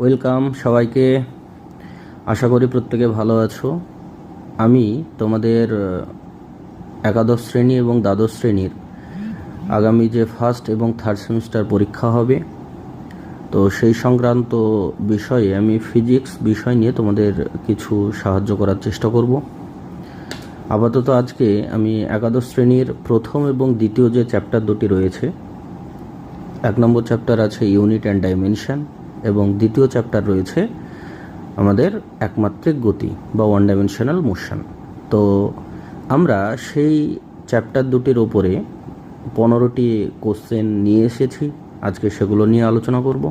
Welcome সবাইকে। আশা করি প্রত্যেকে ভালো আছো। আমি তোমাদের একাদশ শ্রেণী এবং দ্বাদশ শ্রেণীর আগামী যে ফার্স্ট এবং থার্ড সেমিস্টার পরীক্ষা হবে, তো সেই সংক্রান্ত বিষয়ে আমি ফিজিক্স বিষয় নিয়ে তোমাদের কিছু সাহায্য করার চেষ্টা করব। আপাতত আজকে আমি একাদশ শ্রেণীর প্রথম এবং দ্বিতীয় যে চ্যাপ্টার দুটি রয়েছে, 1 নম্বর চ্যাপ্টার আছে ইউনিট অ্যান্ড ডাইমেনশন এবং দ্বিতীয় চ্যাপ্টার রয়েছে আমাদের একমাত্রিক গতি বা ওয়ান ডাইমেনশনাল মোশন। তো আমরা সেই চ্যাপ্টার দুটির ওপরে 15টি কোশ্চেন নিয়ে এসেছি। আজকে সেগুলো নিয়ে আলোচনা করব।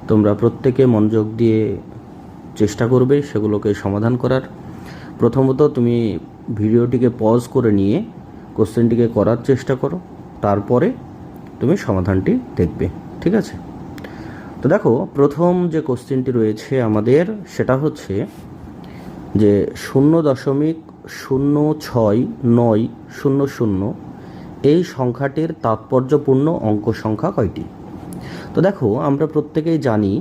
তোমরা প্রত্যেকে মনোযোগ দিয়ে চেষ্টা করবে সেগুলোকে সমাধান করার। প্রথমত তুমি ভিডিওটিকে পজ করে নিয়ে কোশ্চেনটিকে করার চেষ্টা করো, তারপরে তুমি সমাধানটি দেখবে, ঠিক আছে? তো দেখো, প্রথম যে কোশ্চেনটি রয়েছে আমাদের, সেটা হচ্ছে যে 0.06900 এই সংখ্যাটির তাৎপর্যপূর্ণ অঙ্ক সংখ্যা কয়টি? তো দেখো, আমরা প্রত্যেকেই জানি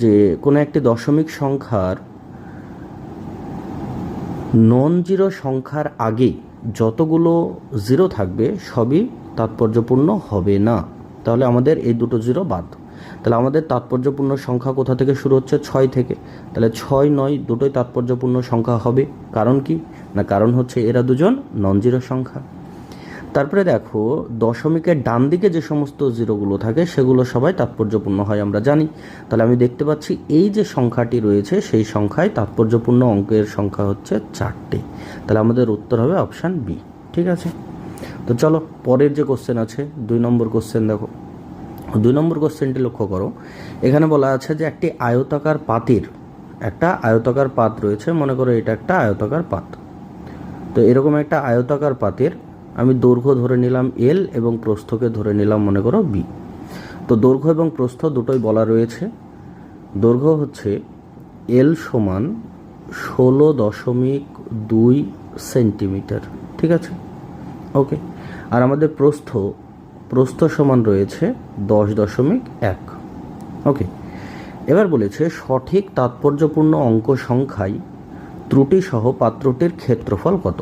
যে কোনো একটি দশমিক সংখ্যার নন জিরো সংখ্যার আগে যতগুলো জিরো থাকবে সবই তাৎপর্যপূর্ণ হবে না। তাহলে আমাদের এই দুটো জিরো বাদ। তাহলে আমাদের তাৎপর্যপূর্ণ সংখ্যা কোথা থেকে শুরু হচ্ছে? 6 থেকে। তাহলে 6, 9 দুটোই তাৎপর্যপূর্ণ সংখ্যা হবে। কারণ কি না? কারণ হচ্ছে এরা দুজন নন জিরো সংখ্যা। তারপরে দেখো, দশমিকের ডান দিকে যে সমস্ত জিরোগুলো থাকে সেগুলো সবাই তাৎপর্যপূর্ণ হয়, আমরা জানি। তাহলে আমি দেখতে পাচ্ছি এই যে সংখ্যাটি রয়েছে সেই সংখ্যায় তাৎপর্যপূর্ণ অঙ্কের সংখ্যা হচ্ছে 4টে। তাহলে আমাদের উত্তর হবে অপশান বি, ঠিক আছে? তো চলো পরের যে কোশ্চেন আছে, 2 নম্বর কোশ্চেন। দেখো 2 নম্বর কোশ্চেনটি লক্ষ্য করো। এখানে বলা আছে যে একটি আয়তাকার পাত রয়েছে। মনে করো এটা একটা আয়তাকার পাত। তো এরকম একটা আয়তাকার পাতের আমি দৈর্ঘ্য ধরে নিলাম এল এবং প্রস্থকে ধরে নিলাম মনে করো বি। তো দৈর্ঘ্য এবং প্রস্থ দুটোই বলা রয়েছে। দৈর্ঘ্য হচ্ছে এল সমান 16.2 সেন্টিমিটার, ঠিক আছে? ওকে। আর আমাদের প্রস্থ সমান রয়েছে 10.1। ওকে। এবার বলেছে সঠিক তাৎপর্যপূর্ণ অঙ্ক সংখ্যায় ত্রুটি সহ পাত্রটির ক্ষেত্রফল কত?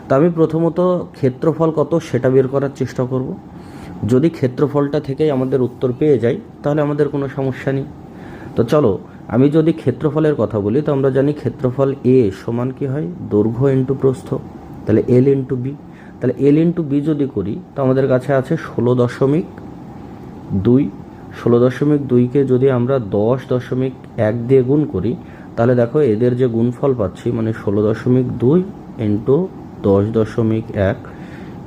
তা আমি প্রথমত ক্ষেত্রফল কত সেটা বের করার চেষ্টা করব। যদি ক্ষেত্রফলটা থেকেই আমাদের উত্তর পেয়ে যাই তাহলে আমাদের কোনো সমস্যা নেই। তো চলো, আমি যদি ক্ষেত্রফলের কথা বলি তো আমরা জানি ক্ষেত্রফল এ সমান কি হয়? দৈর্ঘ্য ইন্টু প্রস্থ। তাহলে এল ইন্টু বি। তাহলে এল ইন্টু বি যদি করি তো আমাদের কাছে আছে 16.2। 16.2কে যদি আমরা 10.1 দিয়ে গুণ করি তাহলে দেখো এদের যে গুণফল পাচ্ছি, মানে 16.2 ইন্টু 10.1,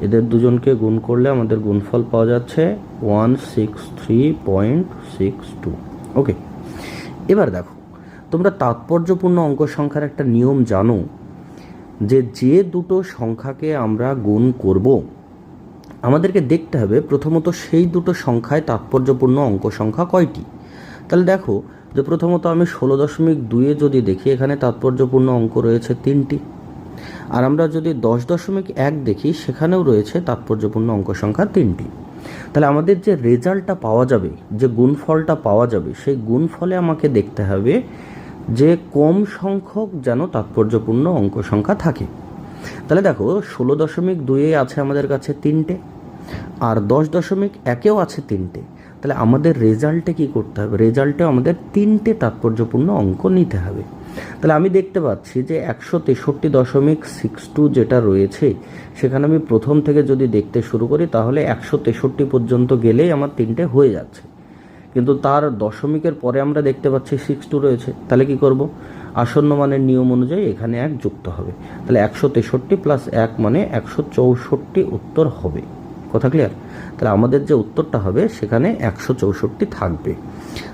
এদের দুজনকে গুণ করলে আমাদের গুণফল পাওয়া যাচ্ছে 163.62। ওকে। এবার দেখো, তোমরা তাৎপর্যপূর্ণ অঙ্ক সংখ্যার একটা নিয়ম জানো যে দুটো সংখ্যাকে আমরা গুণ করব আমাদেরকে দেখতে হবে প্রথমত সেই দুটো সংখ্যায় তাৎপর্যপূর্ণ অঙ্ক সংখ্যা কয়টি। তাহলে দেখো যে প্রথমত আমি 16.2 যদি দেখি, এখানে তাৎপর্যপূর্ণ অঙ্ক রয়েছে 3টি। আর আমরা যদি 10.1 দেখি, সেখানেও রয়েছে তাৎপর্যপূর্ণ অঙ্ক সংখ্যা 3টি। তাহলে আমাদের যে রেজাল্টটা পাওয়া যাবে, যে গুণফলটা পাওয়া যাবে, সেই গুণফলে আমাকে দেখতে হবে যে কম সংখ্যক যেন তাৎপর্যপূর্ণ অঙ্ক সংখ্যা থাকে। তাহলে দেখো 16.2 আছে আমাদের কাছে 3টে, আর 10.1-এও আছে 3টে। তাহলে আমাদের রেজাল্টে কি করতে হবে? রেজাল্টে আমাদের 3টে তাৎপর্যপূর্ণ অঙ্ক নিতে হবে। তাহলে আমি দেখতে পাচ্ছি যে 163.62 যেটা রয়েছে, সেখানে আমি প্রথম থেকে যদি দেখতে শুরু করি তাহলে 163 পর্যন্ত গেলেই আমার 3টে হয়ে যাচ্ছে। কিন্তু তার দশমিকের পরে আমরা দেখতে পাচ্ছি 62 রয়েছে। তাহলে কি করব? আসন্ন মানের নিয়ম অনুযায়ী এখানে 1 যুক্ত হবে। তাহলে 163 প্লাস 1 মানে 164 উত্তর হবে। কথা ক্লিয়ার? তাহলে আমাদের যে উত্তরটা হবে সেখানে 164 থাকবে।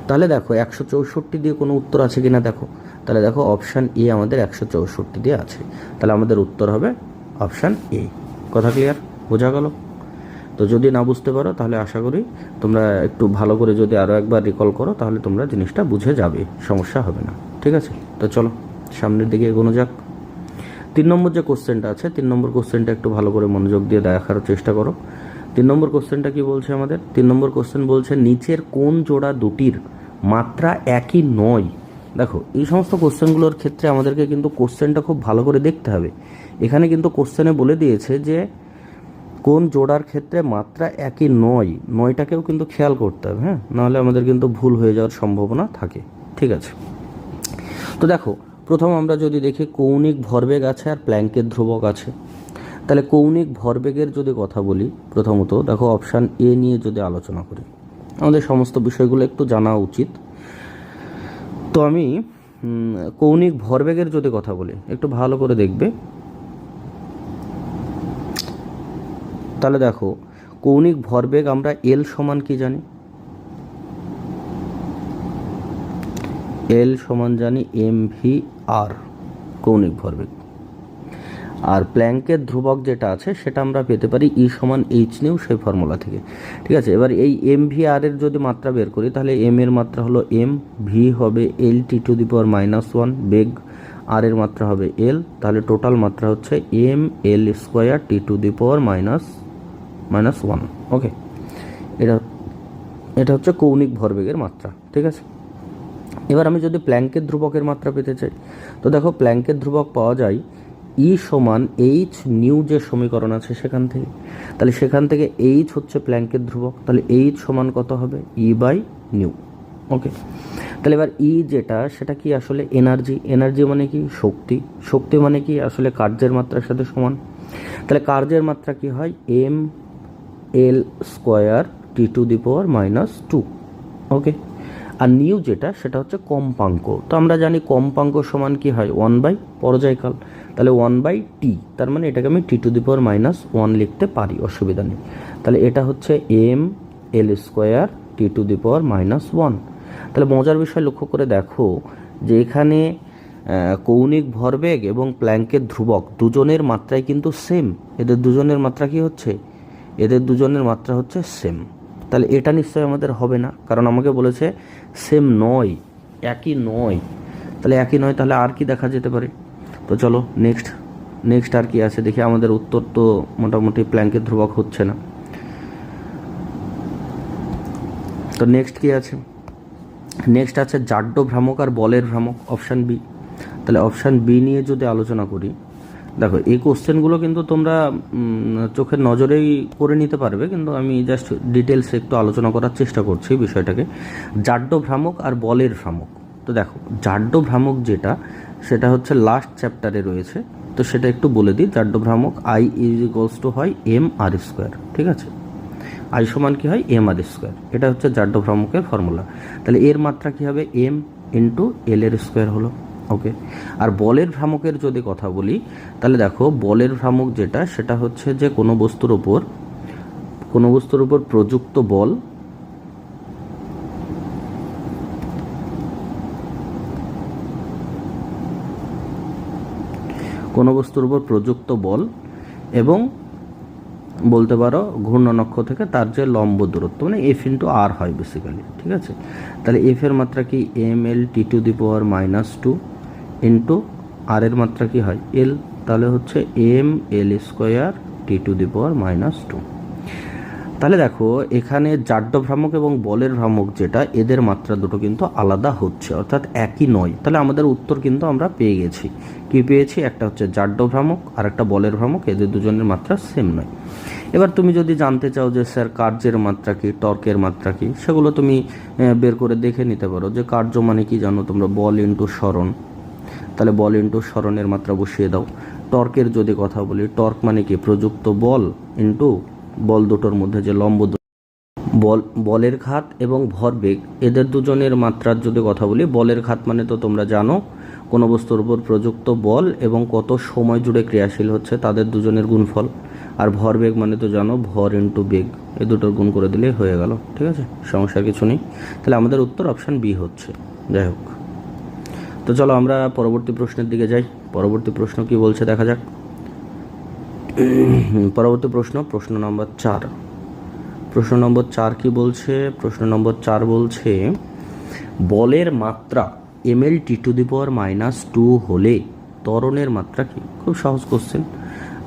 তাহলে দেখো 164 দিয়ে কোনো উত্তর আছে কিনা দেখো। তাহলে দেখো অপশান এ আমাদের 164 দিয়ে আছে। তাহলে আমাদের উত্তর হবে অপশান এ। কথা ক্লিয়ার? বোঝা গেল? তো যদি না বুঝতে পারো তাহলে আশা করি তোমরা একটু ভালো করে যদি আরও একবার রিকল করো তাহলে তোমরা জিনিসটা বুঝে যাবে, সমস্যা হবে না, ঠিক আছে? তো চলো সামনের দিকে এগোনো যাক। 3 নম্বর যে কোশ্চেনটা আছে, 3 নম্বর কোশ্চেনটা একটু ভালো করে মনোযোগ দিয়ে দেখার চেষ্টা করো। 3 নম্বর কোশ্চেনটা কি বলছে আমাদের? 3 নম্বর কোশ্চেন বলছে নিচের কোন জোড়া দুটির মাত্রা একই নয়। দেখো এই সমস্ত কোশ্চেনগুলোর ক্ষেত্রে আমাদেরকে কিন্তু কোশ্চেনটা খুব ভালো করে দেখতে হবে। এখানে কিন্তু কোশ্চেনে বলে দিয়েছে যে কোন জোড়ার ক্ষেত্রে মাত্রা একই নয়, নয়টাকেও কিন্তু খেয়াল করতে হবে, হ্যাঁ, নাহলে আমাদের কিন্তু ভুল হয়ে যাওয়ার সম্ভাবনা থাকে। ঠিক আছে, তো দেখো প্রথম আমরা যদি দেখি কৌণিক ভরবেগ আছে আর প্ল্যাঙ্কের ধ্রুবক আছে। তাহলে কৌণিক ভরবেগের যদি কথা বলি, প্রথমত দেখো অপশান এ নিয়ে যদি আলোচনা করি, আমাদের সমস্ত বিষয়গুলো একটু জানা উচিত। তো আমি কৌণিক ভরবেগের যদি কথা বলি, একটু ভালো করে দেখবে। তাহলে দেখো কৌণিক ভরবেগ আমরা এল সমান কি জানি, এল সমান জানি এম ভি আর কৌণিক ভরবেগ। আর প্ল্যাঙ্কের ধ্রুবক যেটা আছে সেটা আমরা পেতে পারি ই সমান এইচ নিউ, সেই ফর্মুলা থেকে। ঠিক আছে, এবার এই এম ভি আর এর যদি মাত্রা বের করি, তাহলে এম এর মাত্রা হলো এম, ভি হবে এল টি টু দি পাওয়ার -1, বেগ আর এর মাত্রা হবে এল, তাহলে টোটাল মাত্রা হচ্ছে M L square T to the power -1। Okay, এটা হচ্ছে কৌণিক ভরবেগের মাত্রা। ঠিক আছে, এবার আমি যদি প্ল্যাঙ্কের ধ্রুবকের মাত্রা পেতে চাই, তো দেখো প্ল্যাঙ্কের ধ্রুবক পাওয়া যায় ই সমান এইচ নিউ, যে সমীকরণ আছে সেখান থেকে। তাহলে সেখান থেকে এইচ হচ্ছে প্ল্যাঙ্কের ধ্রুবক, তাহলে এইচ সমান কত হবে, ই বাই নিউ। ওকে, তাহলে এবার ই যেটা সেটা কি আসলে এনার্জি, এনার্জি মানে কি শক্তি, শক্তি মানে কি আসলে কার্যের মাত্রার সাথে সমান। তাহলে কার্যের মাত্রা কি হয়, M L square T to the power -2। Okay, আর নিউ যেটা সেটা হচ্ছে কম্পাঙ্ক। তো আমরা জানি কম্পাঙ্ক সমান কি হয়, 1 বাই পর্যায়কাল, তাহলে 1/t, তার মানে এটাকে আমি টি টু দি পাওয়ার -1 লিখতে পারি, অসুবিধা নেই। তাহলে এটা হচ্ছে M L square T to the power -1। তাহলে মজার বিষয় লক্ষ্য করে দেখো যে এখানে কৌণিক ভরবেগ এবং প্ল্যাঙ্কের ধ্রুবক দুজনের মাত্রাই কিন্তু সেম। এদের দুজনের মাত্রা কি হচ্ছে, এদের দুজনের মাত্রা হচ্ছে সেম। তাহলে এটা নিশ্চয়ই আমাদের হবে না, কারণ আমাকে বলেছে সেম নয়, একই নয়। তাহলে একই নয়, তাহলে আর কি দেখা যেতে পারে। তো চলো নেক্সট আর কি আছে দেখি। আমাদের উত্তর তো মোটামুটি প্ল্যাঙ্কের ধ্রুবক হচ্ছে না, তো নেক্সট কি আছে, নেক্সট আছে জাড্য ভ্রামক আর বলের ভ্রামক, অপশান বি। তাহলে অপশান বি নিয়ে যদি আলোচনা করি, দেখো এই কোশ্চেনগুলো কিন্তু তোমরা চোখের নজরেই করে নিতে পারবে, কিন্তু আমি জাস্ট ডিটেলসে একটু আলোচনা করার চেষ্টা করছি বিষয়টাকে। জাড্য ভ্রামক আর বলের ভ্রামক, তো দেখো জাড্য ভ্রামক যেটা সেটা হচ্ছে লাস্ট চ্যাপ্টারে রয়েছে, তো সেটা একটু বলে দিই। জাড্য ভ্রামক আই ইজ ইকুয়ালস টু হয় এম আর স্কোয়ার। ঠিক আছে, আই সমান কি হয়, এম আর স্কোয়ার, এটা হচ্ছে জাড্য ভ্রামকের ফর্মুলা। তাহলে এর মাত্রা কি হবে, এম ইন্টু এল এর স্কোয়ার হলো। ওকে, আর বলের ভ্রামকের যদি কথা বলি, তাহলে দেখো বলের ভ্রামক যেটা সেটা হচ্ছে যে কোনো বস্তুর উপর প্রযুক্ত বল এবং বলতে পারো ঘূর্ণন অক্ষ থেকে তার যে লম্ব দূরত্ব, মানে এফ ইন্টু আর হয় বেসিক্যালি। ঠিক আছে, তাহলে এফ এর মাত্রা কি M L T to the power -2 into R এর মাত্রা কি হয় এল, তাহলে হচ্ছে M L square T to the power -2। তাহলে দেখো এখানে জাড্য ভ্রামক এবং বলের ভ্রামক যেটা, এদের মাত্রা দুটো কিন্তু আলাদা হচ্ছে, অর্থাৎ একই নয়। তাহলে আমাদের উত্তর কিন্তু আমরা পেয়ে গেছি, কি পেয়েছি, একটা হচ্ছে জাড্য ভ্রামক আর একটা বলের ভ্রামক, এদের দুজনের মাত্রা সেম নয়। এবার তুমি যদি জানতে চাও যে স্যার কার্যের মাত্রা কি, টর্কের মাত্রা কি, সেগুলো তুমি বের করে দেখে নিতে পারো। যে কার্য মানে কি জানো তোমরা, বল ইন্টু সরণ, তাহলে বল ইন্টু সরণের মাত্রা বসিয়ে দাও। টর্কের যদি কথা বলি, টর্ক মানে কি প্রযুক্ত বল ইন্টু বল দুটোর মধ্যে যে লম্ব বলের ঘাত এবং ভরবেগ, এদের দুজনের মাত্রার যদি কথা বলি, বলের ঘাত মানে তো তোমরা জানো কোনো বস্তুর উপর প্রযুক্ত বল এবং কত সময় জুড়ে ক্রিয়াশীল হচ্ছে তাদের দুজনের গুণফল। আর ভরবেগ মানে তো জানো ভর ইন্টু বেগ, এই দুটোর গুণ করে দিলেই হয়ে গেল। ঠিক আছে, সমস্যার কিছু নেই। তাহলে আমাদের উত্তর অপশান বি হচ্ছে। যাই হোক, তো চলো আমরা পরবর্তী প্রশ্নের দিকে যাই। পরবর্তী প্রশ্ন কি বলছে দেখা যাক। পরবর্তী প্রশ্ন নম্বর 4। প্রশ্ন নম্বর 4 কি বলছে, প্রশ্ন নম্বর 4 বলছে বলের মাত্রা M L T to the power -2 হলে ত্বরণের মাত্রা কি। খুব সহজ কোশ্চেন।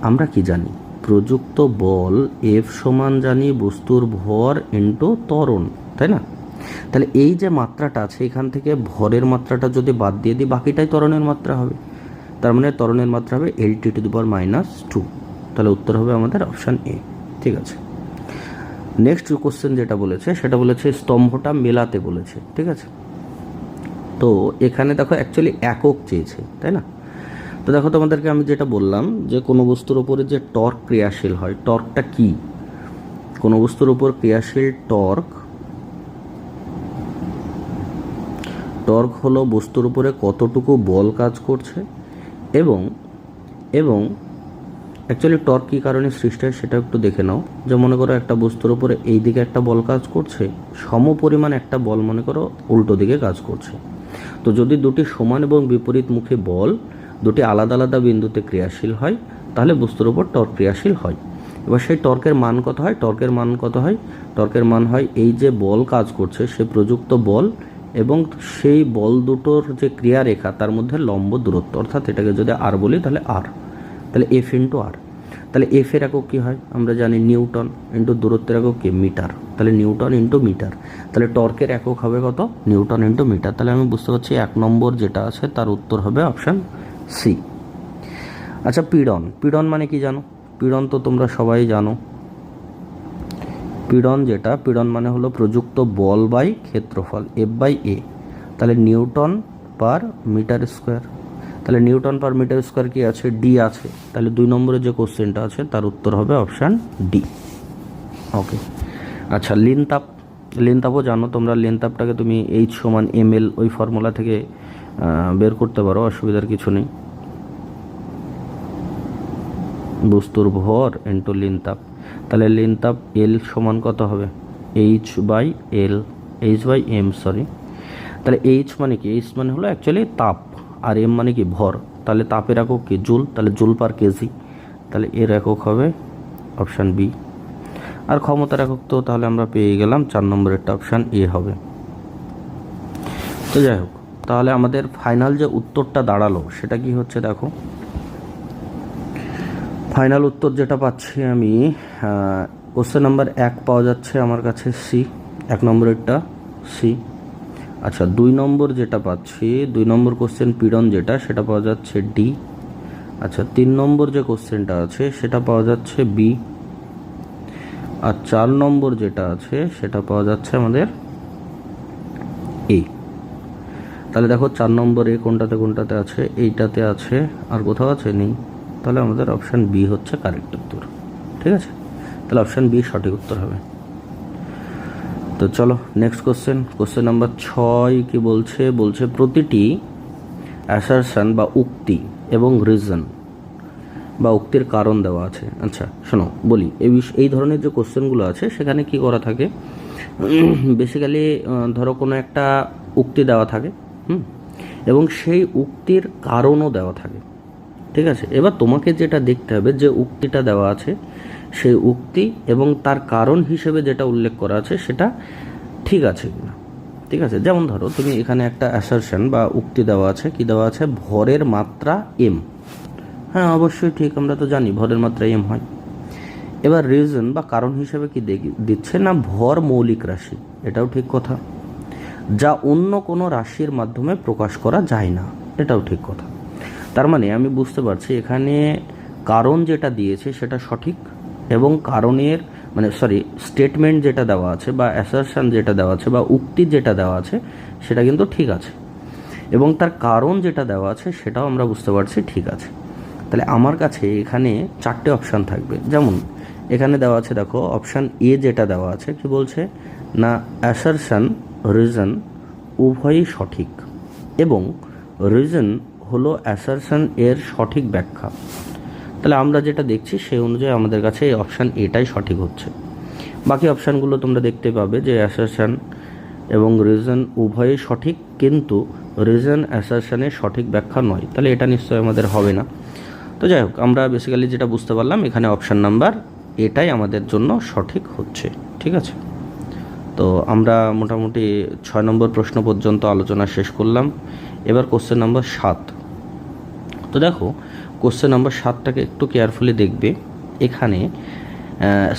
আমরা কি জানি, প্রযুক্ত বল এফ সমান জানি বস্তুর ভর ইন্টু ত্বরণ, তাই না। তাহলে এই যে মাত্রাটা আছে এখান থেকে ভরের মাত্রাটা যদি বাদ দিয়ে দিই বাকিটাই ত্বরণের মাত্রা হবে, তার মানে ত্বরণের মাত্রা হবে LT⁻²। তাহলে উত্তর হবে আমাদের অপশান এ। ঠিক আছে, নেক্সট কোশ্চেন যেটা বলেছে সেটা বলেছে স্তম্ভটা মেলাতে বলেছে। ঠিক আছে, তো এখানে দেখো অ্যাকচুয়ালি একক চেয়েছে, তাই না? তো দেখো তোমাদেরকে আমি যেটা বললাম যে কোনো বস্তুর উপরে যে টর্ক ক্রিয়াশীল হয়, টর্কটা কি? কোনো বস্তুর উপর ক্রিয়াশীল টর্ক হলো বস্তুর উপরে কতটুকু বল কাজ করছে এবং এবং অ্যাকচুয়ালি টর্ক কী কারণে সৃষ্টি হয় সেটা একটু দেখে নাও। যে মনে করো একটা বস্তুর উপরে এই দিকে একটা বল কাজ করছে, সম পরিমাণ একটা বল মনে করো উল্টো দিকে কাজ করছে। তো যদি দুটি সমান এবং বিপরীতমুখী বল দুটি আলাদা আলাদা বিন্দুতে ক্রিয়াশীল হয় তাহলে বস্তুর উপর টর্ক ক্রিয়াশীল হয়। এবার সেই টর্কের মান কত হয়? টর্কের মান হয় এই যে বল কাজ করছে সে প্রযুক্ত বল এবং সেই বল দুটোর যে ক্রিয়ারেখা তার মধ্যে লম্ব দূরত্ব, অর্থাৎ এটাকে যদি আর বলি তাহলে আর, তাহলে F ইন্টু আর। তাহলে F এর একক কী হয় আমরা জানি, নিউটন, ইন্টু দূরত্বের একক কি মিটার, তাহলে নিউটন ইন্টু মিটার। তাহলে টর্কের একক হবে কত? Newton into metre. তাহলে আমি বুঝতে পারছি 1 নম্বর যেটা আছে তার উত্তর হবে অপশান সি। আচ্ছা, পীড়ন মানে কি জানো? পীড়ন তো তোমরা সবাই জানো। পীড়ন মানে হলো প্রযুক্ত বল বাই ক্ষেত্রফল F/A। তাহলে নিউটন পার মিটার স্কোয়ার। তাহলে নিউটন পার মিটার স্কোয়ার কি আছে? ডি আছে। তাহলে 2 নম্বরের যে কোশ্চেনটা আছে তার উত্তর হবে অপশান ডি। ওকে, আচ্ছা, লিনতাপও জানো তোমরা। লিনতাপটাকে তুমি H=ml ওই ফর্মুলা থেকে বের করতে পারো, অসুবিধার কিছু নেই। বস্তুর ভর ইন্টু লিনতাপ। তাহলে লিনতাপ L সমান কত হবে? H/m, sorry. তাহলে H মানে কি? H মানে হলো অ্যাকচুয়ালি তাপ, আর M মানে কি? ভর। তাহলে তাপের একক কি? জুল। তাহলে জুল পার কেজি। তাহলে এর একক হবে অপশান বি। আর ক্ষমতার একক তো তাহলে আমরা পেয়ে গেলাম 4 নম্বরেরটা অপশান এ হবে। তো যাই হোক, তাহলে আমাদের ফাইনাল যে উত্তরটা দাঁড়ালো সেটা কি হচ্ছে দেখো। ফাইনাল উত্তর যেটা পাচ্ছি আমি, কোশ্চেন নাম্বার 1 পাওয়া যাচ্ছে আমার কাছে সি, 1 নম্বরেরটা সি। আচ্ছা, 2 নম্বর যেটা পাচ্ছি, 2 নম্বর কোশ্চেন পীড়ন যেটা সেটা পাওয়া যাচ্ছে ডি। আচ্ছা, 3 নম্বর যে কোশ্চেনটা আছে সেটা পাওয়া যাচ্ছে বি। আর 4 নম্বর যেটা আছে সেটা পাওয়া যাচ্ছে আমাদের এ। তাহলে দেখো 4 নম্বরে কোনটাতে আছে? এইটাতে আছে, আর কোথাও আছে? নেই। তাহলে আমাদের অপশান বি হচ্ছে কারেক্ট উত্তর। ঠিক আছে, তাহলে অপশান বি সঠিক উত্তর হবে। তো চলো নেক্সট কোশ্চেন নাম্বার 6 কি বলছে? বলছে প্রতিটি অ্যাসারশন বা উক্তি এবং রিজন বা উক্তির কারণ দেওয়া আছে। আচ্ছা শোনো বলি, এই ধরনের যে কোশ্চেনগুলো আছে সেখানে কি করা থাকে, বেসিক্যালি ধরো কোনো একটা উক্তি দেওয়া থাকে, এবং সেই উক্তির কারণও দেওয়া থাকে। ঠিক আছে, এবার তোমাকে যেটা দেখতে হবে যে উক্তিটা দেওয়া আছে সেই উক্তি এবং তার কারণ হিসেবে যেটা উল্লেখ করা আছে সেটা ঠিক আছে কিনা। ঠিক আছে, যেমন ধরো তুমি এখানে একটা অ্যাসারশন বা উক্তি দেওয়া আছে, কি দেওয়া আছে? ভরের মাত্রা m। হ্যাঁ অবশ্যই ঠিক, আমরা তো জানি ভরের মাত্রা m হয়। এবার রিজন বা কারণ হিসেবে কি দিচ্ছে না? ভর মৌলিক রাশি, এটাও ঠিক কথা। যা অন্য কোনো রাশির মাধ্যমে প্রকাশ করা যায় না, এটাও ঠিক কথা। তার মানে আমি বুঝতে পারছি এখানে কারণ যেটা দিয়েছে সেটা সঠিক, এবং কারণের স্টেটমেন্ট যেটা দেওয়া আছে বা অ্যাসারশন যেটা দেওয়া আছে বা উক্তি যেটা দেওয়া আছে সেটা কিন্তু ঠিক আছে, এবং তার কারণ যেটা দেওয়া আছে সেটাও আমরা বুঝতে পারছি ঠিক আছে। তাহলে আমার কাছে এখানে 4টে অপশান থাকবে। যেমন এখানে দেওয়া আছে, দেখো অপশান এ যেটা দেওয়া আছে কি বলছে না, অ্যাসারশন রিজন উভয়ই সঠিক এবং রিজন হলো অ্যাসারশন এর সঠিক ব্যাখ্যা। তাহলে আমরা যেটা দেখছি সেই অনুযায়ী আমাদের কাছে এই অপশান এটাই সঠিক হচ্ছে। বাকি অপশানগুলো তোমরা দেখতে পাবে যে অ্যাসারশন এবং রিজন উভয়ই সঠিক, কিন্তু রিজন অ্যাসারশনের সঠিক ব্যাখ্যা নয়। তাহলে এটা নিশ্চয়ই আমাদের হবে না। তো যাই হোক, আমরা বেসিক্যালি যেটা বুঝতে পারলাম এখানে অপশান নাম্বার এটাই আমাদের জন্য সঠিক হচ্ছে। ঠিক আছে, তো আমরা মোটামুটি 6 নম্বর প্রশ্ন পর্যন্ত আলোচনা শেষ করলাম। এবার কোশ্চেন নাম্বার 7। তো দেখো কোশ্চেন নাম্বার 7টাকে একটু কেয়ারফুলি দেখবে। এখানে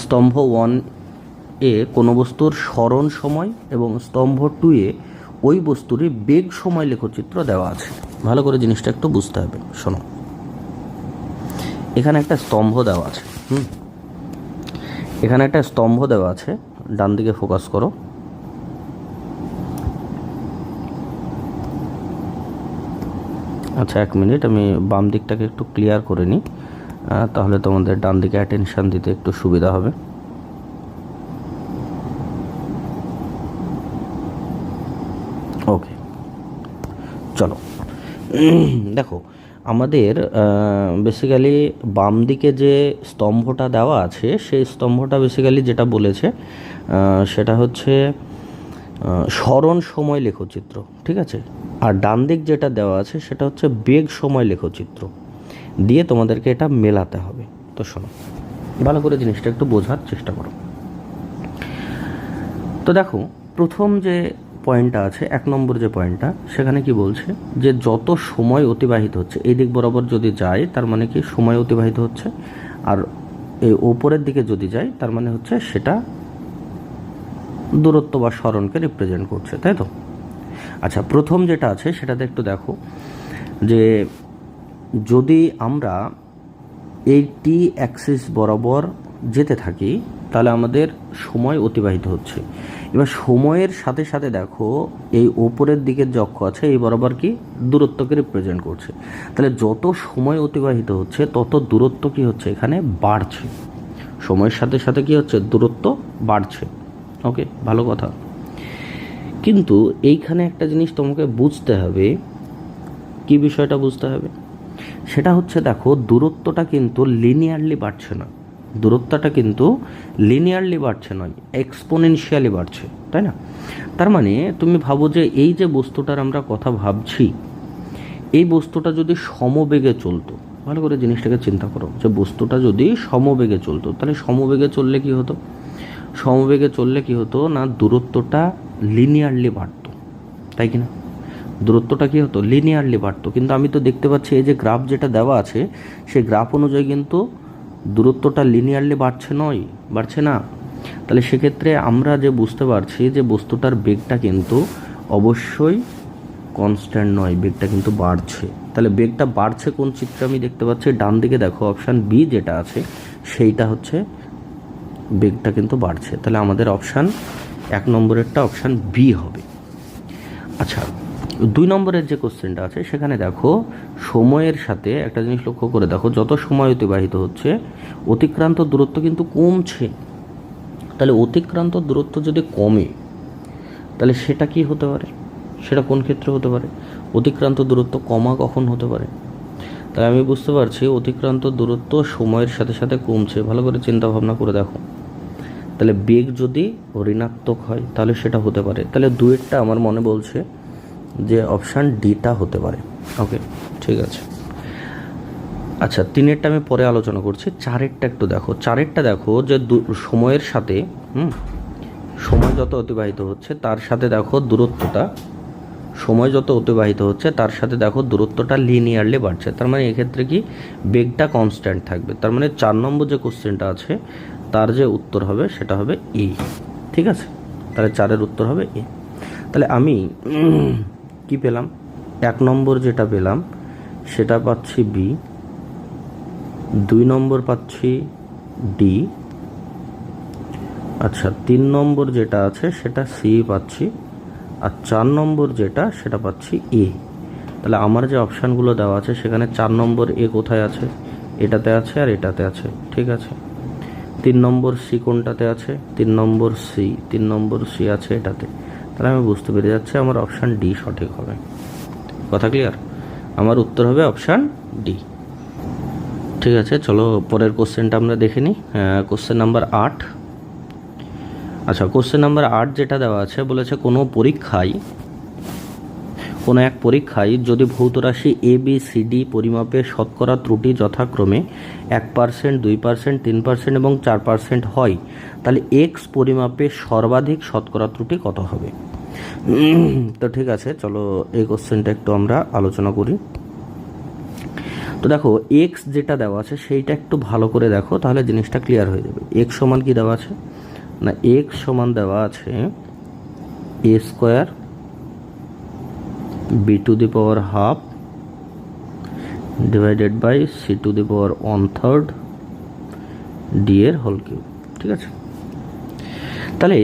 স্তম্ভ 1 এ কোনো বস্তুর সরণ সময় এবং স্তম্ভ 2 এ ওই বস্তুরই বেগ সময় লেখচিত্র দেওয়া আছে। ভালো করে জিনিসটা একটু বুঝতে হবে। শোনো, এখানে একটা স্তম্ভ দেওয়া আছে। এখানে একটা স্তম্ভ দেওয়া আছে, ডান দিকে ফোকাস করো। আচ্ছা, 1 মিনিট, আমি বাম দিকটাকে একটু ক্লিয়ার করে নিই, তাহলে তোমাদের ডান দিকে অ্যাটেনশান দিতে একটু সুবিধা হবে। ওকে, চলো। দেখো, আমাদের বেসিক্যালি বাম দিকে যে স্তম্ভটা দেওয়া আছে সেই স্তম্ভটা বেসিক্যালি যেটা বলেছে সেটা হচ্ছে সরণ সময় লেখচিত্র, ঠিক আছে। আর ডান দিক যেটা দেওয়া আছে সেটা হচ্ছে বেগ সময় লেখচিত্র দিয়ে তোমাদেরকে এটা মেলাতে হবে। তো শোনো, ভালো করে জিনিসটা একটু বোঝার চেষ্টা করো। তো দেখো, প্রথম যে পয়েন্টটা আছে, 1 নম্বর যে পয়েন্টটা, সেখানে কি বলছে যে যত সময় অতিবাহিত হচ্ছে, এই দিক বরাবর যদি যায় তার মানে কি সময় অতিবাহিত হচ্ছে, আর এই ওপরের দিকে যদি যায় তার মানে হচ্ছে সেটা দূরত্ব বা সরণকে রিপ্রেজেন্ট করছে, তাই তো। আচ্ছা, প্রথম যেটা আছে সেটাতে একটু দেখো যে যদি আমরা এই টি অ্যাক্সিস বরাবর যেতে থাকি তাহলে আমাদের সময় অতিবাহিত হচ্ছে। এবার সময়ের সাথে সাথে দেখো এই ওপরের দিকের যে অক্ষ আছে এই বরাবর কি দূরত্বকে রিপ্রেজেন্ট করছে। তাহলে যত সময় অতিবাহিত হচ্ছে তত দূরত্ব কি হচ্ছে এখানে বাড়ছে। সময়ের সাথে সাথে কি হচ্ছে দূরত্ব বাড়ছে। ওকে, ভালো কথা। কিন্তু এইখানে একটা জিনিস তোমাকে বুঝতে হবে, কি বিষয়টা বুঝতে হবে সেটা হচ্ছে দেখো দূরত্বটা কিন্তু লিনিয়ারলি বাড়ছে না, দূরত্বটা কিন্তু লিনিয়ারলি বাড়ছে নয়, এক্সপোনেনশিয়ালি বাড়ছে, তাই না। তার মানে তুমি ভাবো যে এই যে বস্তুটার আমরা কথা ভাবছি, এই বস্তুটা যদি সমবেগে চলতো, ভালো করে জিনিসটাকে চিন্তা করো যে বস্তুটা যদি সমবেগে চলতো তাহলে সমবেগে চললে কি হতো, সমবেগে চললে কি হতো না দূরত্বটা লিনিয়ারলি বাড়তো, তাই কি না। দূরত্বটা কী হতো লিনিয়ারলি বাড়তো। কিন্তু আমি তো দেখতে পাচ্ছি এই যে গ্রাফ যেটা দেওয়া আছে সেই গ্রাফ অনুযায়ী কিন্তু দূরত্বটা লিনিয়ারলি বাড়ছে না। তাহলে সেক্ষেত্রে আমরা যে বুঝতে পারছি যে বস্তুটার বেগটা কিন্তু অবশ্যই কনস্ট্যান্ট নয়, বেগটা কিন্তু বাড়ছে। তাহলে বেগটা বাড়ছে কোন চিত্রে আমি দেখতে পাচ্ছি, ডান দিকে দেখো অপশান বি যেটা আছে সেইটা হচ্ছে বেগটা কিন্তু বাড়ছে। তাহলে আমাদের অপশান 1 নম্বরেরটা অপশান বি হবে। আচ্ছা, 2 নম্বরের যে কোশ্চেনটা আছে সেখানে দেখো সময়ের সাথে একটা জিনিস লক্ষ্য করে দেখো, যত সময় অতিবাহিত হচ্ছে অতিক্রান্ত দূরত্ব কিন্তু কমছে। তাহলে অতিক্রান্ত দূরত্ব যদি কমে তাহলে সেটা কি হতে পারে, সেটা কোন ক্ষেত্রে হতে পারে, অতিক্রান্ত দূরত্ব কমা কখন হতে পারে। তাই আমি বুঝতে পারছি অতিক্রান্ত দূরত্ব সময়ের সাথে সাথে কমছে। ভালো করে চিন্তা ভাবনা করে দেখো, তাহলে বেগ যদি ঋণাত্মক হয় তাহলে সেটা হতে পারে। তাহলে 2-এরটা আমার মনে বলছে যে অপশান ডিটা হতে পারে। ওকে, ঠিক আছে। আচ্ছা, 3-এরটা আমি পরে আলোচনা করছি। 4-এরটা একটু দেখো, 4-এরটা দেখো যে সময়ের সাথে সময় যত অতিবাহিত হচ্ছে তার সাথে দেখো দূরত্বটা, সময় যত অতিবাহিত হচ্ছে তার সাথে দেখো দূরত্বটা লিনিয়ারলি বাড়ছে। তার মানে এক্ষেত্রে কি বেগটা কনস্ট্যান্ট থাকবে। তার মানে 4 নম্বর যে কোশ্চেনটা আছে তার যে উত্তর হবে সেটা হবে এ, ঠিক আছে। তাহলে 4-এর উত্তর হবে এ। তাহলে আমি কি পেলাম, 1 নম্বর যেটা পেলাম সেটা পাচ্ছি বি, 2 নম্বর পাচ্ছি ডি, আচ্ছা 3 নম্বর যেটা আছে সেটা সি পাচ্ছি, আর 4 নম্বর যেটা সেটা পাচ্ছি এ। তাহলে আমার যে অপশানগুলো দেওয়া আছে সেখানে 4 নম্বর এ কোথায় আছে, এটাতে আছে আর এটাতে আছে, ঠিক আছে। 3 নম্বর সি কোনটাতে আছে, 3 নম্বর সি আছে এটাতে। তাহলে আমি বুঝতে পেরে যাচ্ছি আমার অপশান ডি সঠিক হবে। কথা ক্লিয়ার, আমার উত্তর হবে অপশান ডি। ঠিক আছে, চলো পরের কোশ্চেনটা আমরা দেখে নিই। Question number 8। আচ্ছা, কোশ্চেন নাম্বার 8 যেটা দেওয়া আছে বলেছে কোনো এক পরীক্ষায় যদি ভৌত রাশি এ বি সি ডি পরিমাপে শতকরা ত্রুটি যথাক্রমে 1%, 2%, 3% এবং 4% হয় তাহলে এক্স পরিমাপে সর্বাধিক শতকরা ত্রুটি কত হবে। তো ঠিক আছে, চলো এই কোশ্চেনটা একটু আমরা আলোচনা করি। তো দেখো এক্স যেটা দেওয়া আছে সেইটা একটু ভালো করে দেখো, তাহলে জিনিসটা ক্লিয়ার হয়ে যাবে। এক্স সমান কি দেওয়া আছে, না এক্স সমান দেওয়া আছে A square B to the power half divided by C to the power 1/3 D এর হোল কিউব। ঠিক আছে, তাহলে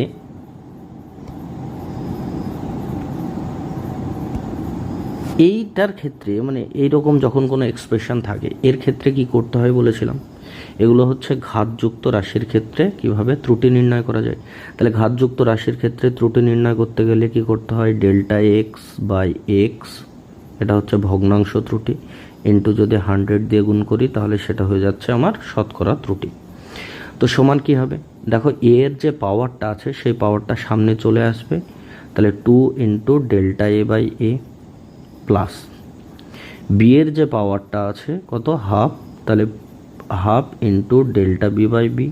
এইটার ক্ষেত্রে মানে এইরকম যখন কোনো এক্সপ্রেশন থাকে এর ক্ষেত্রে কি করতে হয় বলেছিলাম, এগুলো হচ্ছে ঘাতযুক্ত রাশির ক্ষেত্রে কিভাবে ত্রুটি নির্ণয় করা যায়। তাহলে ঘাতযুক্ত রাশির ক্ষেত্রে ত্রুটি নির্ণয় করতে গেলে কি করতে হয়, ডেল্টা এক্স বাই এক্স, এটা হচ্ছে ভগ্নাংশ ত্রুটি, ইন্টু যদি 100 দিয়ে গুণ করি তাহলে সেটা হয়ে যাচ্ছে আমার শতকরা ত্রুটি। তো সমান কি হবে, দেখো এ এর যে পাওয়ারটা আছে সেই পাওয়ারটা সামনে চলে আসবে, তাহলে 2 into delta A by A plus B এর যে পাওয়ারটা আছে কত হাফ, তাহলে half into delta B by B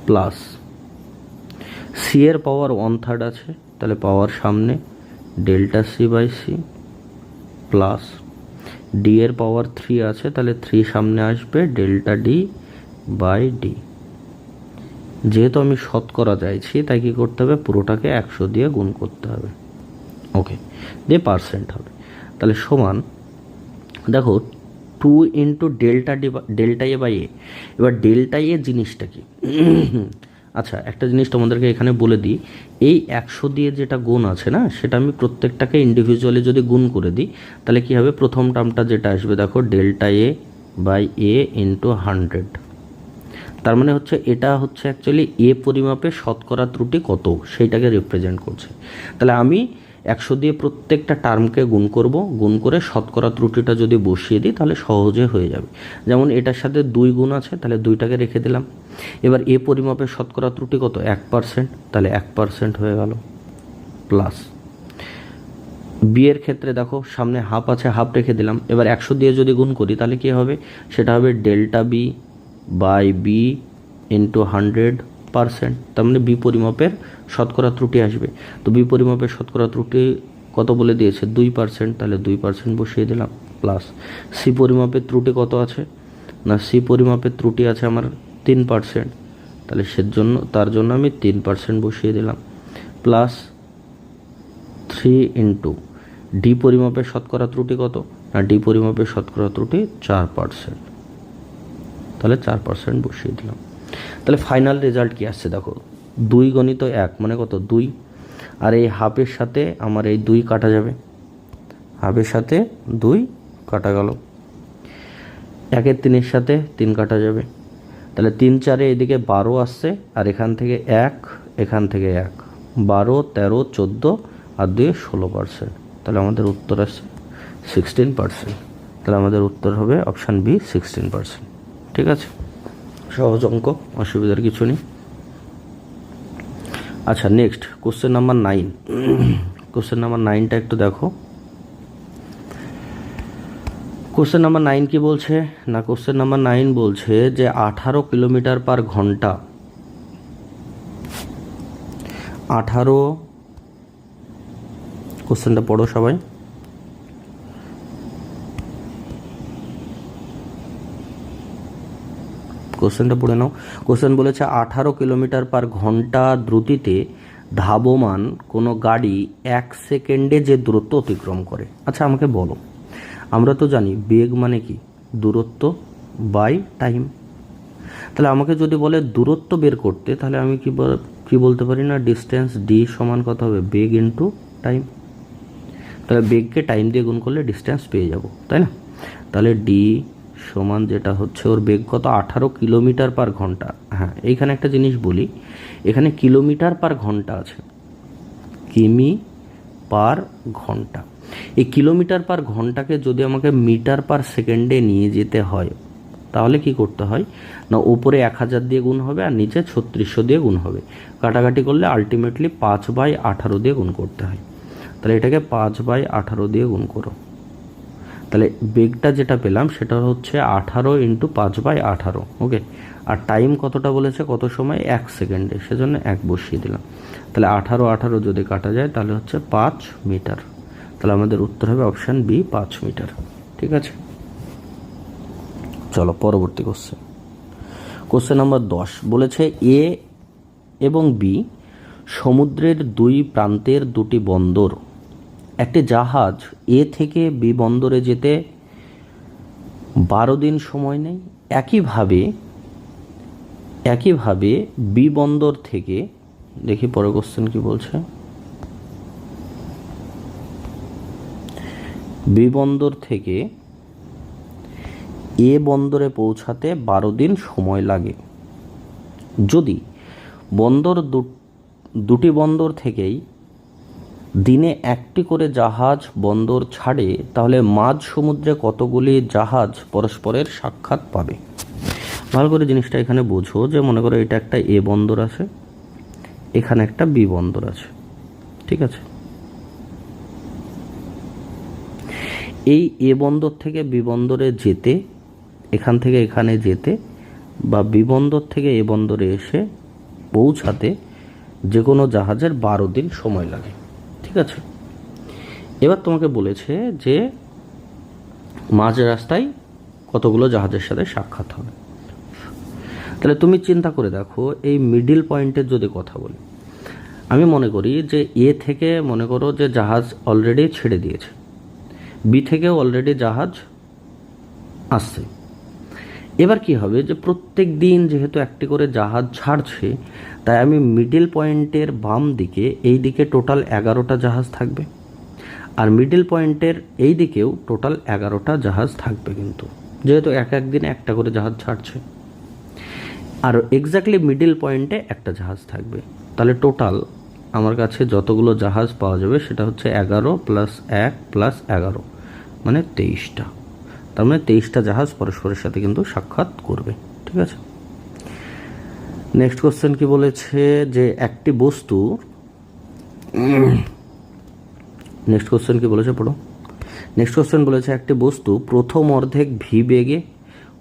plus C এর পাওয়ার 1/3 আছে, তাহলে পাওয়ার সামনে delta C by C plus D এর পাওয়ার 3 আছে, তাহলে 3 সামনে আসবে ডেল্টা ডি বাই ডি। যেহেতু আমি শতকরা চাইছি তাই কি করতে হবে, পুরোটাকে 100 দিয়ে গুণ করতে হবে, ওকে, দিয়ে পার্সেন্ট হবে। তাহলে সমান দেখো 2 ইন্টু ডেল্টা এ বাই এ। এবার ডেল্টা এ জিনিসটা কি, আচ্ছা একটা জিনিস তোমাদেরকে এখানে বলে দিই, এই 100 দিয়ে যেটা গুণ আছে না সেটা আমি প্রত্যেকটাকে ইন্ডিভিজুয়ালি যদি গুণ করে দিই তাহলে কি হবে, প্রথম টার্মটা যেটা আসবে দেখো delta A by A into 100, তার মানে হচ্ছে এটা হচ্ছে অ্যাকচুয়ালি এ পরিমাপে শতকরা ত্রুটি কত সেইটাকে রিপ্রেজেন্ট করছে। তাহলে আমি 100 দিয়ে প্রত্যেকটা টার্মকে গুণ করব, গুণ করে শতকরা ত্রুটিটা যদি বসিয়ে দিই তাহলে সহজে হয়ে যাবে। যেমন এটার সাথে 2 গুণ আছে, তাহলে 2টাকে রেখে দিলাম। এবার এ পরিমাপের শতকরা ত্রুটি কত, 1%, তাহলে 1% হয়ে গেল প্লাস বি এর ক্ষেত্রে দেখো সামনে হাফ আছে, হাফ রেখে দিলাম। এবার 100 দিয়ে যদি গুণ করি তাহলে কি হবে, সেটা হবে delta B by B into 100%, তার মানে বি পরিমাপের শতকরা ত্রুটি আসবে। তো বি পরিমাপের শতকরা ত্রুটি কত বলে দিয়েছে, 2%, তাহলে 2% বসিয়ে দিলাম প্লাস সি পরিমাপের ত্রুটি কত আছে না, সি পরিমাপের ত্রুটি আছে আমার 3%, তাহলে তার জন্য আমি 3% বসিয়ে দিলাম প্লাস 3 ইন্টু ডি পরিমাপের শতকরা ত্রুটি কত না, ডি পরিমাপের শতকরা ত্রুটি 4%, তাহলে 4% বসিয়ে দিলাম। তাহলে ফাইনাল রেজাল্ট কি আসছে দেখো, 2 গণিত 1 মানে কত 2, আর এই হাফের সাথে আমার এই 2 কাটা যাবে, হাফের সাথে 2 কাটা গেল, 1-এর 3-এর সাথে 3 কাটা যাবে, তাহলে 3-4 এদিকে 12 আসছে, আর এখান থেকে 1, এখান থেকে 1, 12, 13, 14 আর 2 16%, তাহলে আমাদের উত্তর আসছে 16%। তাহলে আমাদের উত্তর হবে অপশান বি 16%। ঠিক আছে, সহজ অঙ্ক, অসুবিধার কিছু নেই। আচ্ছা next question number 9। Question number 9টা একটু দেখো। কোশ্চেন নাম্বার 9 কি বলছে না, কোশ্চেন নাম্বার 9 বলছে যে 18 কিলোমিটার পার ঘন্টা, 18, কোশ্চেনটা পড়ো সবাই। কোশ্চেনটা পড়ে নাও। কোশ্চেন বলেছে 18 কিলোমিটার পার ঘন্টা দ্রুতিতে ধাবমান কোনো গাড়ি 1 সেকেন্ডে যে দূরত্ব অতিক্রম করে। আচ্ছা আমাকে বলো, আমরা তো জানি বেগ মানে কি, দূরত্ব বাই টাইম। তাহলে আমাকে যদি বলে দূরত্ব বের করতে, তাহলে আমি কি বলতে পারি না, ডিস্টেন্স ডি সমান কত হবে, বেগ ইন্টু টাইম। তাহলে বেগকে টাইম দিয়ে গুণ করলে ডিস্টেন্স পেয়ে যাব, তাই না। তাহলে ডি সমান যেটা হচ্ছে ওর বেগ কত, 18 কিলোমিটার পার ঘন্টা। হ্যাঁ এইখানে একটা জিনিস বলি, এখানে কিলোমিটার পার ঘন্টা আছে, কিমি পার ঘন্টা। এই কিলোমিটার পার ঘন্টাকে যদি আমাকে মিটার পার সেকেন্ডে নিয়ে যেতে হয় তাহলে কি করতে হয় না, উপরে 1000 দিয়ে গুণ হবে আর নিচে 3600 দিয়ে গুণ হবে, কাটাকাটি করলে আলটিমেটলি 5/18 দিয়ে গুণ করতে হয়। তাহলে এটাকে 5/18 দিয়ে গুণ করো, তাহলে বেগটা যেটা পেলাম সেটা হচ্ছে 18 ইন্টু 5/18, ওকে। আর টাইম কতটা বলেছে, কত সময়, 1 সেকেন্ডে, সেজন্য 1 বসিয়ে দিলাম। তাহলে 18 যদি কাটা যায় তাহলে হচ্ছে 5 মিটার। তাহলে আমাদের উত্তর হবে অপশান বি 5 মিটার। ঠিক আছে, চলো পরবর্তী কোশ্চেন। কোশ্চেন নাম্বার 10 বলেছে এ এবং বি সমুদ্রের দুই প্রান্তের দুটি বন্দর। একটি জাহাজ এ থেকে বি বন্দরে যেতে 12 দিন সময় নেয়। একইভাবে বি বন্দর থেকে, দেখি পরে কোশ্চেন কি বলছে, বি বন্দর থেকে এ বন্দরে পৌঁছাতে 12 দিন সময় লাগে। যদি দুটি বন্দর থেকেই দিনে একটি করে জাহাজ বন্দর ছাড়ে, তাহলে মাঝ সমুদ্রে কতগুলি জাহাজ পরস্পরের সাক্ষাৎ পাবে? ভালো করে জিনিসটা এখানে বোঝো যে মনে করো এটা একটা এ বন্দর আছে, এখানে একটা বি বন্দর আছে, ঠিক আছে? এই এ বন্দর থেকে বি বন্দরে যেতে, এখান থেকে এখানে যেতে, বা বি বন্দর থেকে এ বন্দরে এসে পৌঁছাতে যে কোনো জাহাজের 12 দিন সময় লাগে, ঠিক আছে? এবার তোমাকে বলেছে যে মাঝ রাস্তায় কতগুলো জাহাজের সাথে সাক্ষাৎ হবে। তাহলে তুমি চিন্তা করে দেখো, এই মিডিল পয়েন্টের যদি কথা বলি, আমি মনে করি যে এ থেকে মনে করো যে জাহাজ অলরেডি ছেড়ে দিয়েছে, বি থেকেও অলরেডি জাহাজ আসছে। এবার কি হবে যে প্রত্যেক দিন যেহেতু একটি করে জাহাজ ছাড়ছে, তাই আমি মিডিল পয়েন্টের বাম দিকে, এই দিকে টোটাল 11টা জাহাজ থাকবে, আর মিডিল পয়েন্টের এই দিকেও টোটাল 11টা জাহাজ থাকবে, কিন্তু যেহেতু এক দিনে একটা করে জাহাজ ছাড়ছে। আর এক্স্যাক্টলি মিডিল পয়েন্টে একটা জাহাজ থাকবে। তাহলে টোটাল আমার কাছে যতগুলো জাহাজ পাওয়া যাবে সেটা হচ্ছে 11 + 1 + 11, মানে 23টা। তার মানে 23টা জাহাজ পরস্পরের সাথে কিন্তু সাক্ষাৎ করবে, ঠিক আছে? নেক্সট কোশ্চেন কি বলেছে যে একটি বস্তু, নেক্সট কোশ্চেন কি বলেছে পড়ো। নেক্সট কোশ্চেন বলেছে একটি বস্তু প্রথম অর্ধেক ভি বেগে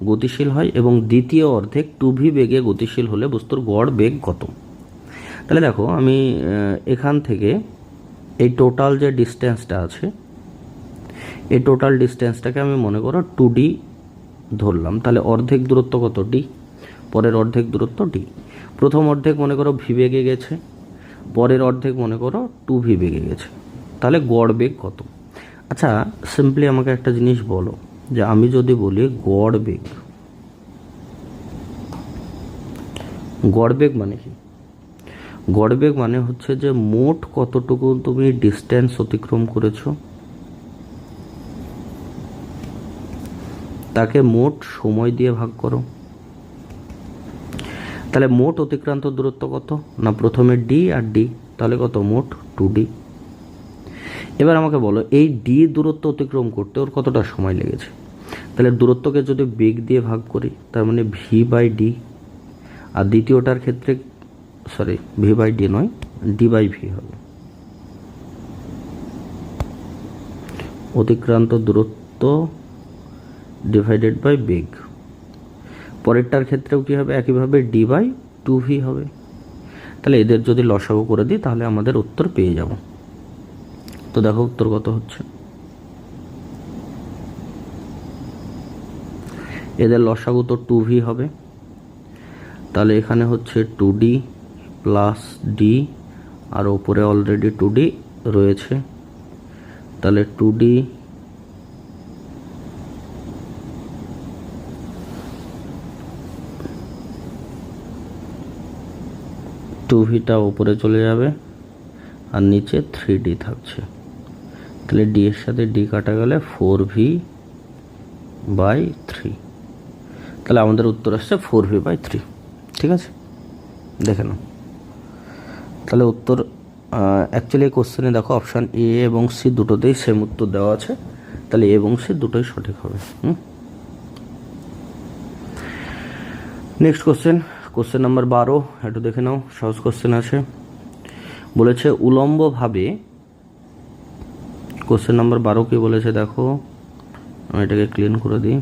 গতিশীল হয় এবং দ্বিতীয় অর্ধেক 2v বেগে গতিশীল হলে বস্তুর গড় বেগ কত? তাহলে দেখো, আমি এখান থেকে এই টোটাল যে ডিস্টেন্সটা আছে, এই টোটাল ডিস্টেন্সটাকে আমি মনে করো 2d ধরলাম। তাহলে অর্ধেক দূরত্ব কত? d। পরের অর্ধেক দূরত্ব d। প্রথম অর্ধেক মনে করো v বেগে গেছে, পরের অর্ধেক মনে করো 2v বেগে গেছে। তাহলে গড় বেগ কত? আচ্ছা, সিম্পলি আমাকে একটা জিনিস বলো, যে আমি যদি বলি গড় বেগ, গড় বেগ মানে কি? গড় বেগ মানে হচ্ছে যে মোট কতটুকু তুমি ডিস্টেন্স অতিক্রম করেছো, তাকে মোট সময় দিয়ে ভাগ করো। তাহলে মোট অতিক্রান্ত দূরত্ব কত? না প্রথমে d আর d, তাহলে কত? মোট 2d। এবার আমাকে বলো এই d দূরত্ব অতিক্রম করতে ওর কতটা সময় লেগেছে? তাহলে দূরত্বকে যদি বেগ দিয়ে ভাগ করি, তার মানে v/d, আর দ্বিতীয়টার ক্ষেত্রে v/d নয়, d/v হবে। অতিক্রান্ত দূরত্ব ডিভাইডেড বাই বেগ। পরেরটার ক্ষেত্রেও কি হবে? একইভাবে d/2v হবে। তাহলে এদের যদি লসাগু করে দিই তাহলে আমাদের উত্তর পেয়ে যাব। তো দেখো উত্তর কত হচ্ছে। এদের লসাগু তো 2v হবে, তাহলে এখানে হচ্ছে 2d + d, আর ওপরে অলরেডি 2d রয়েছে, তাহলে 2d টা উপরে চলে যাবে আর নিচে 3d থাকছে। তাহলে d এর সাথে d কাটা গেলে 4v/3। তাহলে আমাদের উত্তর আসছে 4v/3, ঠিক আছে? দেখে নাও। তাহলে উত্তর অ্যাকচুয়ালি এই কোশ্চেনে দেখো অপশান এ এবং সি দুটোতেই সেম উত্তর দেওয়া আছে, তাহলে এ এবং সি দুটোই সঠিক হবে। নেক্সট কোশ্চেন নাম্বার 12, একটু দেখে নাও, সহজ কোশ্চেন আছে। বলেছে উলম্বভাবে, কোশ্চেন নাম্বার 12 কি বলেছে দেখো, আমি এটাকে ক্লিন করে দিই।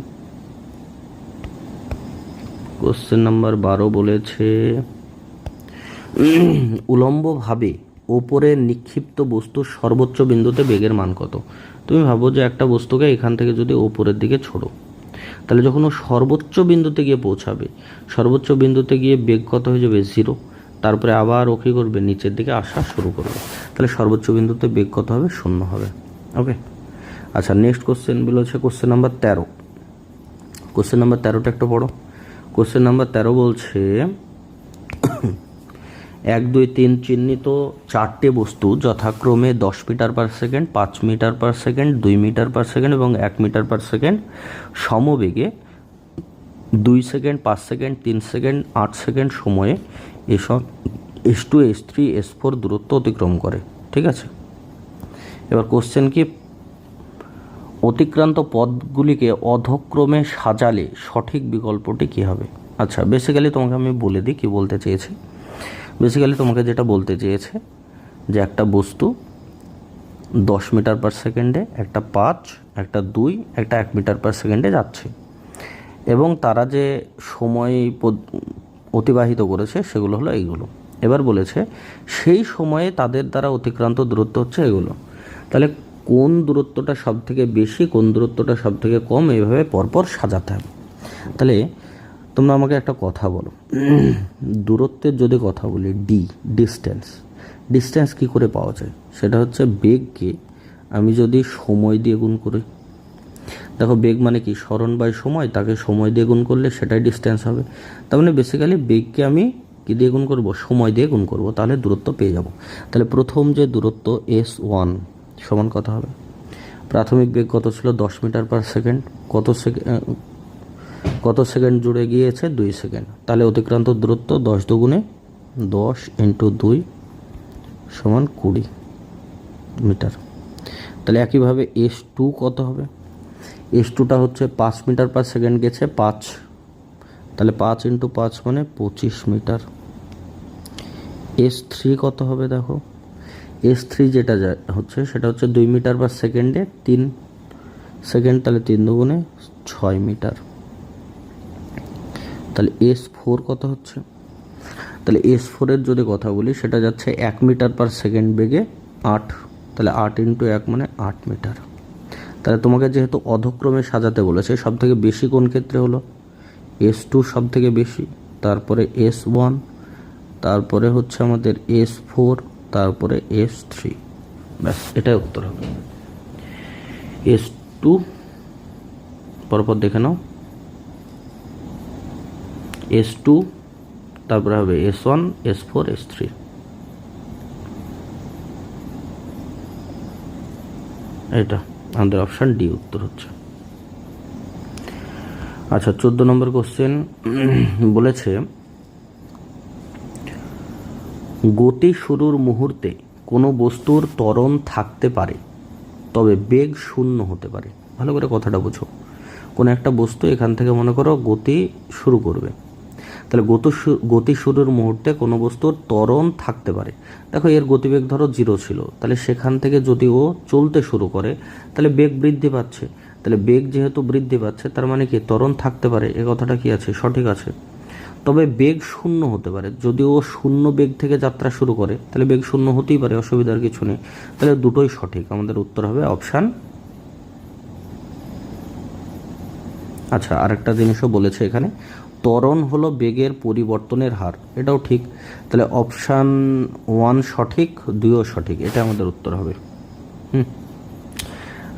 কোশ্চেন নাম্বার 12 বলেছে উলম্বভাবে ওপরে নিক্ষিপ্ত বস্তুর সর্বোচ্চ বিন্দুতে বেগের মান কত? তুমি ভাবো যে একটা বস্তুকে এখান থেকে যদি ওপরের দিকে ছোড়ো, তাহলে যখন ও সর্বোচ্চ বিন্দুতে গিয়ে পৌঁছাবে, সর্বোচ্চ বিন্দুতে গিয়ে বেগ কত হয়ে যাবে? 0। তারপরে আবার ও কী করবে, নিচের দিকে আসা শুরু করবে। তাহলে সর্বোচ্চ বিন্দুতে বেগ কত হবে, 0 হবে। ওকে, আচ্ছা নেক্সট কোশ্চেন বলেছে কোশ্চেন নাম্বার 13। কোশ্চেন নাম্বার 13টা একটু পড়ো। কোশ্চেন নাম্বার 13 বলছে 1, 2, 3 চিহ্নিত 4টে বস্তু যথাক্রমে 10 metre per second, 5 metre per second, 2 metre per second এবং 1 মিটার পার সেকেন্ড সমবেগে 2 সেকেন্ড, 5 সেকেন্ড, 3 সেকেন্ড, 8 সেকেন্ড সময়ে এসব S2, S3, S4 দূরত্ব অতিক্রম করে। ঠিক আছে, এবার কোশ্চেন কি, অতিক্রান্ত পথগুলিকে অধক্রমে সাজালে সঠিক বিকল্পটি কী হবে? আচ্ছা, বেসিক্যালি তোমাকে আমি বলে দিই কী বলতে চেয়েছি। বেসিক্যালি তোমাকে যেটা বলতে চেয়েছে যে একটা বস্তু 10 মিটার পার সেকেন্ডে, একটা 5, একটা 2, একটা 1 মিটার পার সেকেন্ডে যাচ্ছে এবং তারা যে সময় অতিবাহিত করেছে সেগুলো হলো এইগুলো। এবার বলেছে সেই সময়ে তাদের দ্বারা অতিক্রান্ত দূরত্ব হচ্ছে এগুলো। তাহলে কোন দূরত্বটা সব থেকে বেশি, কোন দূরত্বটা সব থেকে কম, এইভাবে পরপর সাজাতে হবে। তাহলে তোমরা আমাকে একটা কথা বলো, দূরত্বের যদি কথা বলি, ডিস্টেন্স কী করে পাওয়া যায়? সেটা হচ্ছে বেগকে আমি যদি সময় দিয়ে গুণ করি, দেখো বেগ মানে কি, স্মরণ বাই সময়, তাকে সময় দিয়ে গুণ করলে সেটাই ডিস্টেন্স হবে। তার মানে বেসিক্যালি বেগকে আমি কী দিয়ে গুণ করব, সময় দিয়ে গুণ করব, তাহলে দূরত্ব পেয়ে যাব। তাহলে প্রথম যে দূরত্ব S1 সমান কত হবে, প্রাথমিক বেগ কত ছিল 10 মিটার পার সেকেন্ড, কত সেকেন্ড জুড়ে গিয়েছে 2 সেকেন্ড, তাহলে অতিক্রান্ত দূরত্ব 10 দুগুণে 10 × 2 সমান 20 মিটার। তাহলে একইভাবে S2 কত হবে, S2টা হচ্ছে 5 মিটার পার সেকেন্ড গেছে 5, তাহলে 5 × 5 মানে 25 মিটার। S3 কত হবে, দেখো S3 যেটা হচ্ছে সেটা হচ্ছে 2 মিটার পার সেকেন্ডে 3 সেকেন্ড, তাহলে 3 দুগুণে 6 মিটার। তাহলে S4 কত হচ্ছে, তাহলে S4 এর যদি কথা বলি সেটা যাচ্ছে 1 মিটার পার সেকেন্ড বেগে 8, তাহলে 8 × 1 মানে 8 মিটার। তাহলে তোমাকে যেহেতু অধক্রমে সাজাতে বলেছে, সব থেকে বেশি কোন ক্ষেত্রে হলো, S2 সব থেকে বেশি, তারপরে S1, তারপরে হচ্ছে আমাদের S4, তারপরে S3। ব্যাস, এটাই উত্তর হবে। S2 পরপর দেখে নাও, S2, তারপরে হবে S1, S4, S3। এটা আমাদের অপশান ডি উত্তর হচ্ছে। আচ্ছা 14 নম্বর কোশ্চেন বলেছে গতি শুরুর মুহূর্তে কোনো বস্তুর ত্বরণ থাকতে পারে তবে বেগ 0 হতে পারে। ভালো করে কথাটা বুঝো, কোনো একটা বস্তু এখান থেকে মনে করো গতি শুরু করবে, তাহলে গতি শুরুর মুহূর্তে কোনো বস্তুর ত্বরণ থাকতে পারে। দেখো এর গতিবেগ ধরো 0 ছিল, তাহলে সেখান থেকে যদি ও চলতে শুরু করে তাহলে বেগ বৃদ্ধি পাচ্ছে, তাহলে বেগ যেহেতু বৃদ্ধি পাচ্ছে তার মানে কি ত্বরণ থাকতে পারে, এ কথাটা কি আছে, সঠিক আছে। তবে বেগ 0 হতে পারে, যদি ও 0 বেগ থেকে যাত্রা শুরু করে তাহলে বেগ 0 হতেই পারে, অসুবিধার কিছু নেই। তাহলে দুটোই সঠিক, আমাদের উত্তর হবে অপশান। আচ্ছা আরেকটা জিনিসও বলেছে এখানে, ত্বরণ হলো বেগের পরিবর্তনের হার, এটাও ঠিক। তাহলে অপশান 1 সঠিক, 2ও সঠিক, এটা আমাদের উত্তর হবে।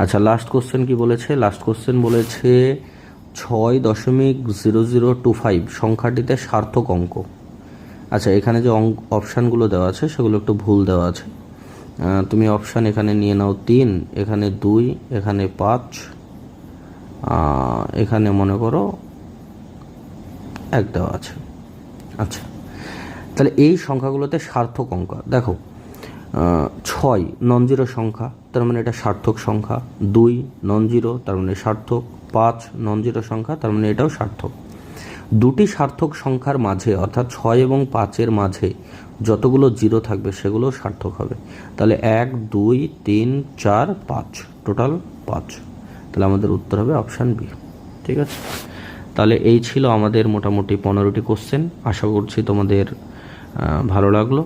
আচ্ছা লাস্ট কোশ্চেন কি বলেছে, লাস্ট কোশ্চেন বলেছে 6.0025 সংখ্যাটিতে সার্থক অঙ্ক। আচ্ছা এখানে যে অপশানগুলো দেওয়া আছে সেগুলো একটু ভুল দেওয়া আছে। তুমি অপশান এখানে নিয়ে নাও 3, এখানে 2, এখানে 5, এখানে মনে করো 1 দেওয়া আছে। আচ্ছা তাহলে এই সংখ্যাগুলোতে সার্থক অঙ্ক দেখো, 6 নন জিরো সংখ্যা, তার মানে এটা সার্থক সংখ্যা। 2 নন জিরো, তার মানে সার্থক। 5 নন জিরো সংখ্যা, তার মানে এটাও সার্থক। দুটি সার্থক সংখ্যার মাঝে অর্থাৎ 6 এবং 5-এর মাঝে যতগুলো জিরো থাকবে সেগুলো সার্থক হবে। তাহলে 1, 2, 3, 4, 5, টোটাল 5। তাহলে আমাদের উত্তর হবে অপশান বি। ঠিক আছে, তাহলে এই ছিল আমাদের মোটামুটি 15টি কোশ্চেন। আশা করছি তোমাদের ভালো লাগলো।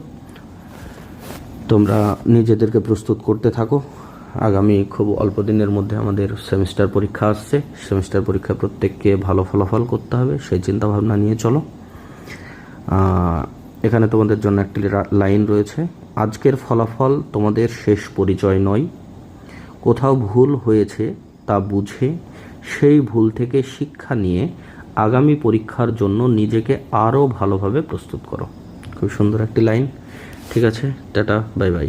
তোমরা নিজেদেরকে প্রস্তুত করতে থাকো। আগামী খুব অল্প দিনের মধ্যে আমাদের সেমিস্টার পরীক্ষা আসছে। সেমিস্টার পরীক্ষা প্রত্যেককে ভালো ফলাফল করতে হবে, সেই চিন্তা ভাবনা নিয়ে চলো। এখানে তোমাদের জন্য একটি লাইন রয়েছে, আজকের ফলাফল তোমাদের শেষ পরিচয় নয়, কোথাও ভুল হয়েছে তা বুঝে সেই ভুল থেকে শিক্ষা নিয়ে আগামী পরীক্ষার জন্য নিজেকে আরও ভালোভাবে প্রস্তুত করো। খুব সুন্দর একটি লাইন। ঠিক আছে, টাটা, বাই বাই।